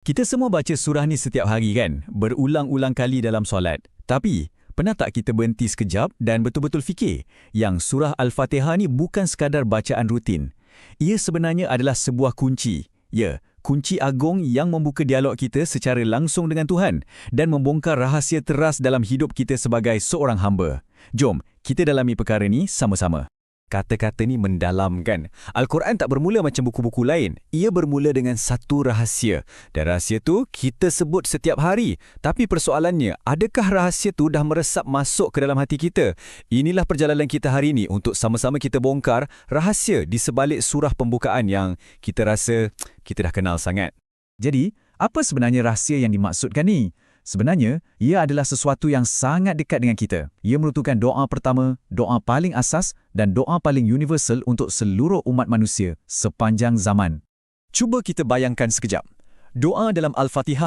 Kita semua baca surah ni setiap hari kan? Berulang-ulang kali dalam solat. Tapi, pernah tak kita berhenti sekejap dan betul-betul fikir yang surah Al-Fatihah ni bukan sekadar bacaan rutin. Ia sebenarnya adalah sebuah kunci. Ya, kunci agung yang membuka dialog kita secara langsung dengan Tuhan dan membongkar rahasia teras dalam hidup kita sebagai seorang hamba. Jom, kita dalami perkara ni sama-sama. Kata-kata ni mendalam kan? Al-Quran tak bermula macam buku-buku lain. Ia bermula dengan satu rahasia. Dan rahasia tu kita sebut setiap hari. Tapi persoalannya, adakah rahasia tu dah meresap masuk ke dalam hati kita? Inilah perjalanan kita hari ini untuk sama-sama kita bongkar rahasia di sebalik surah pembukaan yang kita rasa kita dah kenal sangat. Jadi, apa sebenarnya rahsia yang dimaksudkan ni? Sebenarnya, ia adalah sesuatu yang sangat dekat dengan kita. Ia merupakan doa pertama, doa paling asas dan doa paling universal untuk seluruh umat manusia sepanjang zaman. Cuba kita bayangkan sekejap. Doa dalam Al-Fatihah